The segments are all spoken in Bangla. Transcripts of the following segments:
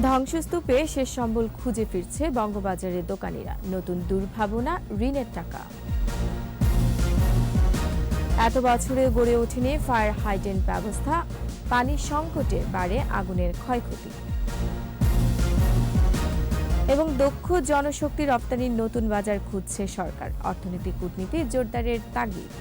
ধ্বংসস্তূপে শেষ সম্বল খুঁজে ফিরছে বঙ্গবাজারের দোকানিরা। নতুন দুর্ভাবনা, ঋণের টাকা। এত বছরে গড়ে ওঠেনি ফায়ার হাইড্রেন্ট ব্যবস্থা, পানির সংকটে বাড়ে আগুনের ক্ষয়ক্ষতি। এবং দক্ষ জনশক্তি রপ্তানির নতুন বাজার খুঁজছে সরকার, অর্থনৈতিক কূটনীতি জোরদারের তাগিদ।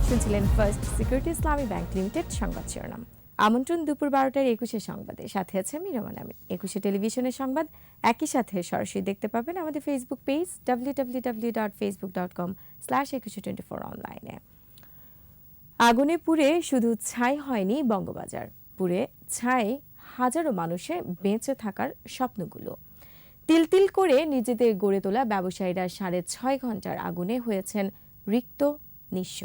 শুনছিলেন ফার্স্ট সিকিউরিটি ইসলামী ব্যাংক লিমিটেড সংবাদ শিরোনাম। আমন্ত্রণ দুপুর 12টার 21 সংবাদে, সাথে আছে আমি রোমান আমিন। 21 টেলিভিশনের সংবাদ একই সাথে সরাসরি দেখতে পাবেন আমাদের ফেসবুক পেজ www.facebook.com/2124 অনলাইনে। আগুনে পুড়ে শুধু ছাই হয়নি বঙ্গবাজার, পুড়ে ছাই হাজারো মানুষের বেঁচে থাকার স্বপ্নগুলো। তিল তিল করে নিজেদের গড়ে তোলা ব্যবসায়ীরা 6.5 ঘন্টার আগুনে হয়েছেন রিক্ত, নিঃস্ব,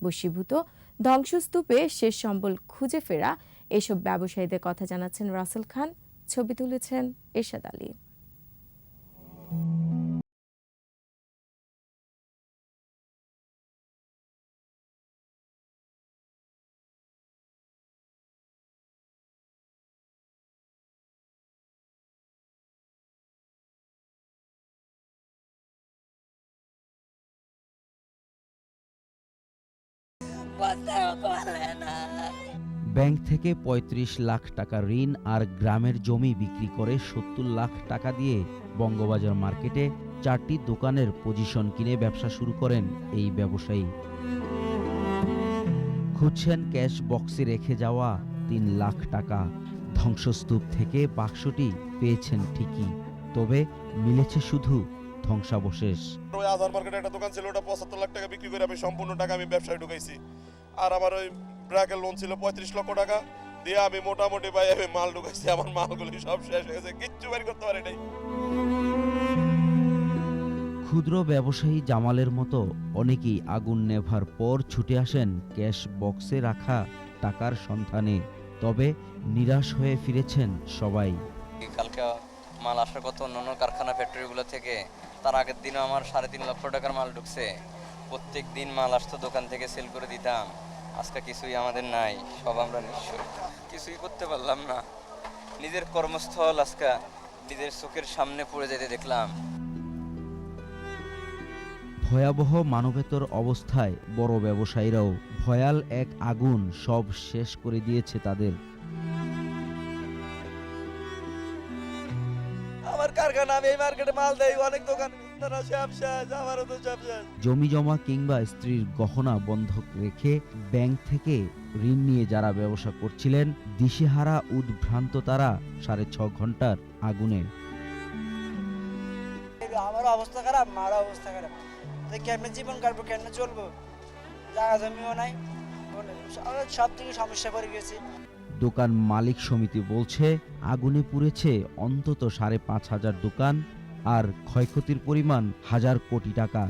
বশীভূত। ধ্বংসস্তূপে শেষ সম্বল খুঁজে ফেরা এসব ব্যবসায়ীদের কথা জানাচ্ছেন রাসেল খান, ছবি তুলেছেন এরশাদ আলী। ব্যাংক থেকে ৩৫ লাখ টাকা ঋণ আর গ্রামের জমি বিক্রি করে ৭০ লাখ টাকা দিয়ে বঙ্গবাজার মার্কেটে 4টি দোকানের পজিশন কিনে ব্যবসা শুরু করেন এই ব্যবসায়ী। খুঁজছেন ক্যাশ বক্সে রেখে যাওয়া ৩ লাখ টাকা। ধ্বংসস্তূপ থেকে বাক্সটি পেয়েছেন ঠিকই, তবে মিলেছে শুধু ধ্বংসাবশেষ। ওই আধার মার্কেটে একটা দোকান ছিল, ওটা ৭৫ লাখ টাকা বিক্রি করে আমি সম্পূর্ণ টাকা আমি ব্যবসায় ঢুকাইছি। আর আমার ওই ব্র্যাকের লোন ছিল ৩৫ লক্ষ টাকা দিয়ে আমি মোটামুটি ভাই আমি মাল ঢুকাইছি। আমার মালগুলি সব শেষ হয়ে গেছে, কিচ্ছু বের করতে পারি নাই। ক্ষুদ্র ব্যবসায়ী জামালের মতো অনেকেই আগুন নেভার পর ছুটে আসেন ক্যাশ বক্সে রাখা টাকার সন্ধানে, তবে নিরাশ হয়ে ফিরেছেন সবাই। কালকে মাল আসার কথা অন্যান্য কারখানা ফ্যাক্টরিগুলো থেকে, তার আগের দিনও আমার 3.5 লক্ষ টাকার মাল ঢুকছে। প্রত্যেক দিন মাল আসতো, দোকান থেকে সেল করে দিতাম। আজকে কিছুই আমাদের নাই, সব আমরা নিঃস্ব, কিছুই করতে পারলাম না। নিজের কর্মস্থল আজকে নিজের চোখের সামনে পড়ে যেতে দেখলাম। ভয়াবহ মানবেতর অবস্থায় বড় ব্যবসায়ীরাও। ভয়াল এক আগুন সব শেষ করে দিয়েছে তাদের। আমার কারখানা, আমি এই মার্কেটে মাল দেই, অনেক দোকান সব শেষ, আমারও তো সব শেষ। জমি জমা কিংবা স্ত্রীর গহনা বন্ধক রেখে ব্যাংক থেকে ঋণ নিয়ে যারা ব্যবসা করছিলেন, দিশেহারা উদ্ভ্রান্ত তারা 6.5 ঘন্টার আগুনে। আমার অবস্থা খারাপ, মার অবস্থা খারাপ, কেমনে জীবন কাটবো, কেমনে চলবো, জায়গা জমিও নাই, সব থেকে সমস্যা পড়ে গেছি। দোকান মালিক সমিতি বলছে আগুনে পুড়েছে অন্তত 5,500 দোকান আর ক্ষয়ক্ষতির পরিমাণ 1000 কোটি টাকা।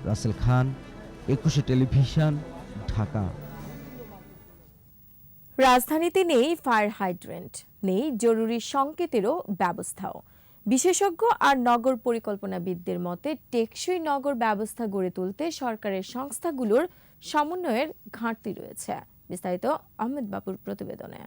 রাসেল খান, 21 টেলিভিশন, ঢাকা। রাজধানীতে নেই ফায়ার হাইড্রেন্ট, নেই জরুরি সংকেতেরও ব্যবস্থাও। বিশেষজ্ঞ আর নগর পরিকল্পনাবিদদের মতে টেকসই নগর ব্যবস্থা গড়ে তুলতে সরকারের সংস্থাগুলোর সমন্বয়ের ঘাটতি রয়েছে। বিস্তারিত আহমেদ বাবুর প্রতিবেদনে।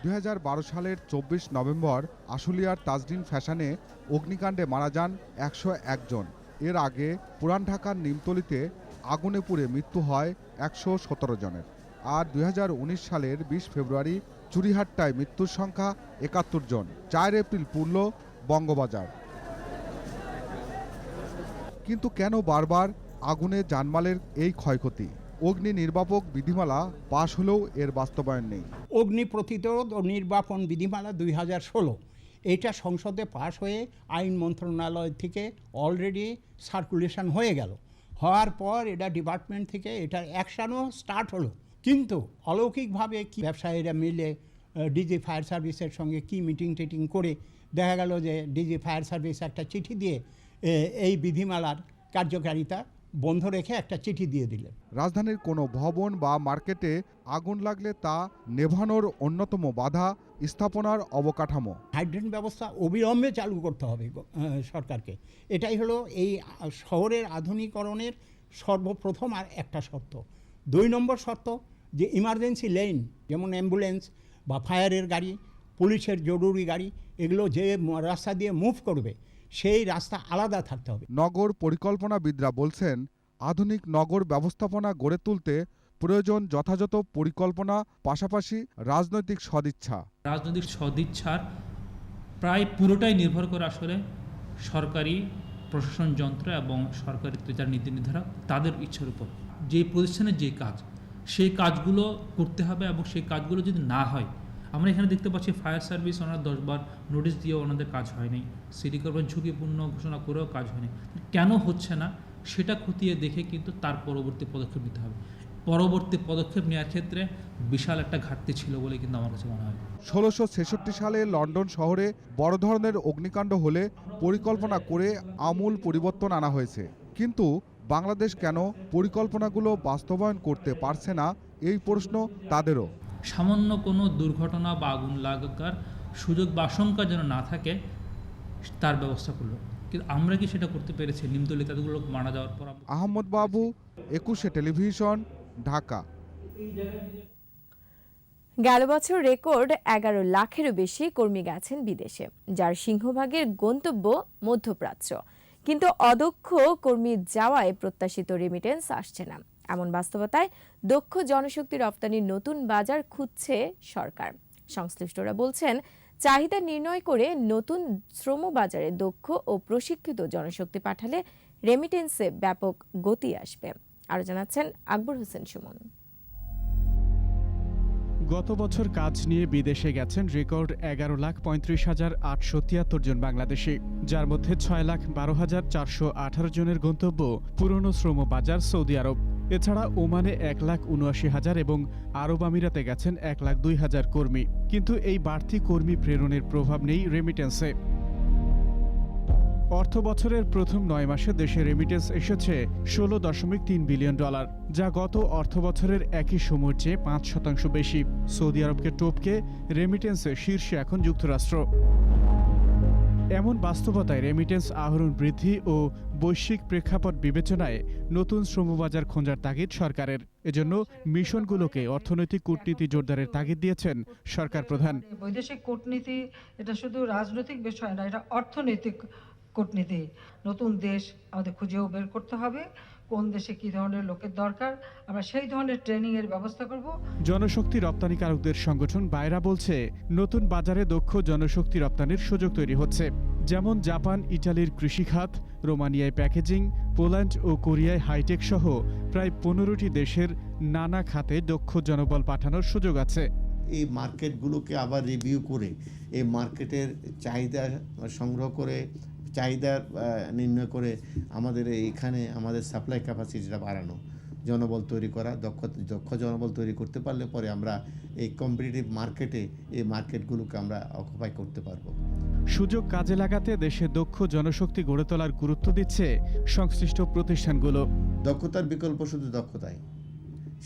2012 সালের 24 নভেম্বর আশুলিয়ার তাজরিন ফ্যাশনে অগ্নিকাণ্ডে মারা যান 101 জন। এর আগে পুরান ঢাকার নিমতলিতে আগুনে পুড়ে মৃত্যু হয় 117 জনের। আর 2019 সালের 20 ফেব্রুয়ারি চুরিহাট্টায় মৃত্যুর সংখ্যা 71 জন। 4 এপ্রিল পুড়ল বঙ্গবাজার। কিন্তু কেন বারবার আগুনে জানমালের এই ক্ষয়ক্ষতি? অগ্নি নির্বাপক বিধিমালা পাশ হলেও এর বাস্তবায়ন নেই। অগ্নি প্রতিরোধ ও নির্বাপন বিধিমালা 2016 এটা সংসদে পাশ হয়ে আইন মন্ত্রণালয় থেকে অলরেডি সার্কুলেশন হয়ে গেল। হওয়ার পর এটা ডিপার্টমেন্ট থেকে এটার অ্যাকশানও স্টার্ট হলো, কিন্তু অলৌকিকভাবে কি ব্যবসায়ীরা মিলে ডিজি ফায়ার সার্ভিসের সঙ্গে কি মিটিং টিটিং করে দেখা গেল যে ডিজি ফায়ার সার্ভিস একটা চিঠি দিয়ে এই বিধিমালার কার্যকারিতা বন্ধ রেখে একটা চিঠি দিয়ে দিলেন। রাজধানীর কোনো ভবন বা মার্কেটে আগুন লাগলে তা নেভানোর অন্যতম বাধা স্থাপনার অবকাঠামো। হাইড্রেন্ট ব্যবস্থা অবিলম্বে চালু করতে হবে সরকারকে। এটাই হলো এই শহরের আধুনিকরণের সর্বপ্রথম আর একটা শর্ত। 2 নম্বর শর্ত যে ইমার্জেন্সি লেন, যেমন অ্যাম্বুলেন্স বা ফায়ারের গাড়ি, পুলিশের জরুরি গাড়ি, এগুলো যে রাস্তা দিয়ে মুভ করবে সেই রাস্তা আলাদা থাকতে হবে। নগর পরিকল্পনাবিদরা বলছেন, আধুনিক নগর ব্যবস্থাপনা গড়ে তুলতে প্রয়োজন যথাযথ পরিকল্পনা, পাশাপাশি রাজনৈতিক সদিচ্ছা। রাজনৈতিক সদিচ্ছার প্রায় পুরোটাই নির্ভর করে আসলে সরকারি প্রশাসন যন্ত্র এবং সরকারি যারা নীতি নির্ধারক তাদের ইচ্ছার উপর। যে প্রতিষ্ঠানের যে কাজ, সেই কাজগুলো করতে হবে এবং সেই কাজগুলো যদি না হয়, আমরা এখানে দেখতে পাচ্ছি ফায়ার সার্ভিস ওনারা 10 বার নোটিশ দিয়েও ওনাদের কাজ হয়নি, সিটি কর্পোরেশন ঝুঁকিপূর্ণ ঘোষণা করেও কাজ হয়নি। কেন হচ্ছে না সেটা খতিয়ে দেখে কিন্তু তার পরবর্তী পদক্ষেপ নিতে হবে। পরবর্তী পদক্ষেপ নেওয়ার ক্ষেত্রে বিশাল একটা ঘাটতি ছিল বলে কিন্তু আমার কাছে মনে হয়। 1666 সালে লন্ডন শহরে বড় ধরনের অগ্নিকাণ্ড হলে পরিকল্পনা করে আমূল পরিবর্তন আনা হয়েছে, কিন্তু বাংলাদেশ কেন পরিকল্পনাগুলো বাস্তবায়ন করতে পারছে না, এই প্রশ্ন তাদেরও। সামান্য কোনো দুর্ঘটনা বা আগুন লাগার সুযোগ বা আশঙ্কা যেন না থাকে তার ব্যবস্থা করলো, কিন্তু আমরা কি সেটা করতে পেরেছি? নিমতলী তাদেরগুলো মারা যাওয়ার পর। আহমদ বাবু, 21 টেলিভিশন, ঢাকা। গেল বছর রেকর্ড 11 লাখেরও বেশি কর্মী গেছেন বিদেশে, যার সিংহভাগের গন্তব্য মধ্যপ্রাচ্য। কিন্তু অদক্ষ কর্মী যাওয়ায় প্রত্যাশিত রেমিটেন্স আসছে না। এমন বাস্তবতায় দক্ষ জনশক্তি রপ্তানির নতুন বাজার খুঁজছে সরকার। সংশ্লিষ্টরা বলছেন, চাহিদা নির্ণয় করে নতুন শ্রম বাজারে দক্ষ ও প্রশিক্ষিত জনশক্তি পাঠালে রেমিটেন্সে ব্যাপক গতি আসবে। আরো জানাচ্ছেন আকবর হোসেন সুমন। গত বছর কাজ নিয়ে বিদেশে গেছেন রেকর্ড 11,35,873 জন বাংলাদেশি, যার মধ্যে 6,12,418 জনের গন্তব্য পুরনো শ্রম বাজার সৌদি আরব। এছাড়া ওমানে 1,79,000 এবং আরব আমিরাতে গেছেন 1,02,000 কর্মী। কিন্তু এই বাড়তি কর্মী প্রেরণের প্রভাব নেই রেমিটেন্সে। অর্থ বছরের প্রথম 9 মাসে দেশে রেমিটেন্স এসেছে $16.3 বিলিয়ন, যা গত অর্থ বছরের একই সময়ের চেয়ে 5% বেশি। সৌদি আরবকে টপকে রেমিটেন্সে শীর্ষে এখন যুক্তরাষ্ট্র। এমন বাস্তবতায় রেমিটেন্স আহরণ বৃদ্ধি ও বৈশ্বিক প্রেক্ষাপট বিবেচনায় নতুন শ্রমবাজার খোঁজার তাগিদ সরকারের। এজন্য মিশনগুলোকে অর্থনৈতিক কূটনীতি জোরদারের তাগিদ দিয়েছেন সরকার প্রধান। বৈদেশিক কূটনীতি এটা শুধু রাজনৈতিক বিষয় না, এটা অর্থনৈতিক কূটনীতি। নতুন দেশ আমাদের খুঁজেও বের করতে হবে, কোন দেশে কি ধরনের লোকের দরকার, আমরা সেই ধরনের ট্রেনিং এর ব্যবস্থা করব। জনশক্তি রপ্তানিকারকদের সংগঠন বাইরা বলছে, নতুন বাজারে দক্ষ জনশক্তি রপ্তানির সুযোগ তৈরি হচ্ছে। যেমন জাপান, ইটালির কৃষিখাত, রোমানিয়ায় প্যাকেজিং, পোল্যান্ড ও কোরিয়ায় হাইটেক সহ প্রায় 15টি দেশের নানা খাতে দক্ষ জনবল পাঠানোর সুযোগ আছে। এই মার্কেটগুলোকে আবার রিভিউ করে এই মার্কেটের চাহিদা সংগ্রহ করে, চাহিদা নির্ণয় করে আমাদের এইখানে আমাদের সাপ্লাই ক্যাপাসিটিটা বাড়ানো, জনবল তৈরি করা, দক্ষ জনবল তৈরি করতে পারলে পরে আমরা এই কম্পিটিটিভ মার্কেটে এই মার্কেটগুলোকে আমরা অকুপাই করতে পারবো। সুযোগ কাজে লাগাতে দেশে দক্ষ জনশক্তি গড়ে তোলার গুরুত্ব দিচ্ছে সংশ্লিষ্ট প্রতিষ্ঠানগুলো। দক্ষতার বিকল্প শুধু দক্ষতাই,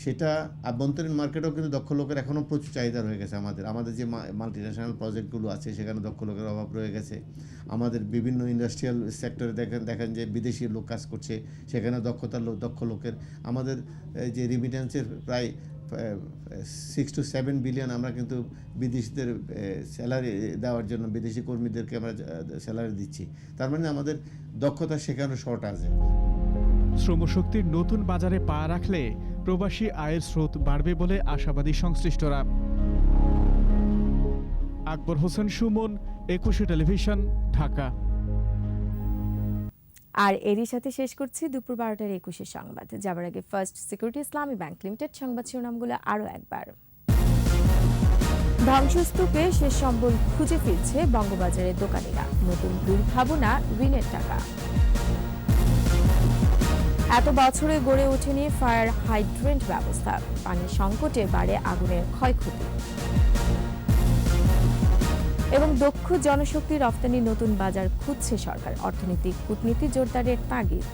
সেটা আভ্যন্তরীণ মার্কেটেও কিন্তু দক্ষ লোকের এখনও প্রচুর চাহিদা রয়ে গেছে। আমাদের যে মাল্টিন্যাশনাল প্রজেক্টগুলো আছে সেখানে দক্ষ লোকের অভাব রয়ে গেছে। আমাদের বিভিন্ন ইন্ডাস্ট্রিয়াল সেক্টরে দেখেন যে বিদেশি লোক কাজ করছে, সেখানে দক্ষ লোকের। আমাদের যে রিমিটেন্সের প্রায় 6 to 7 বিলিয়ন আমরা কিন্তু বিদেশিদের স্যালারি দেওয়ার জন্য বিদেশি কর্মীদেরকে আমরা স্যালারি দিচ্ছি। তার মানে আমাদের দক্ষতা শেখানো শর্ট আছে। শ্রমশক্তির নতুন বাজারে পা রাখলে প্রবাসী আয়ের স্রোত বাড়বে বলে আশাবাদী সংশ্লিষ্টরা। আকবর হোসেন সুমন, 21 টেলিভিশন, ঢাকা। আর এরই সাথে শেষ করছি দুপুর 12টার 21 সংবাদ। যাবার আগে ফার্স্ট সিকিউরিটি ইসলামী ব্যাংক লিমিটেড সংবাদ শিরোনামগুলো আরও একবার। ধ্বংসস্তূপে শেষ সম্বল খুঁজে ফিরছে বঙ্গবাজারের দোকানিরা, নতুন দুর্ভাবনা ঋণের টাকা। এত বছরে গড়ে ওঠেনি ফায়ার হাইড্রেন্ট ব্যবস্থা, পানির সংকটে বাড়ে আগুনের ক্ষয়ক্ষতি। এবং দক্ষ জনশক্তি রপ্তানির নতুন বাজার খুঁজছে সরকার, অর্থনৈতিক কূটনীতি জোরদারের তাগিদ।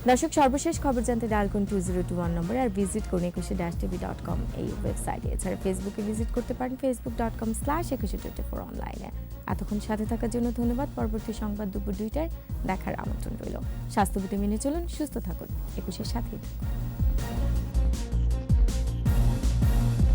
দর্শক, সর্বশেষ খবর জানতে ডায়াল করুন 2021 নম্বরে আর ভিজিট করুন 21tv.com এই ওয়েবসাইটে। এছাড়া ফেসবুকে ভিজিট করতে পারেন facebook.com/2124 অনলাইনে। এতক্ষণ সাথে থাকার জন্য ধন্যবাদ। পরবর্তী সংবাদ দুপুর 2টায় দেখার আমন্ত্রণ রইল। স্বাস্থ্যবিধি মেনে চলুন, সুস্থ থাকুন, 21-এর সাথেই থাকুন।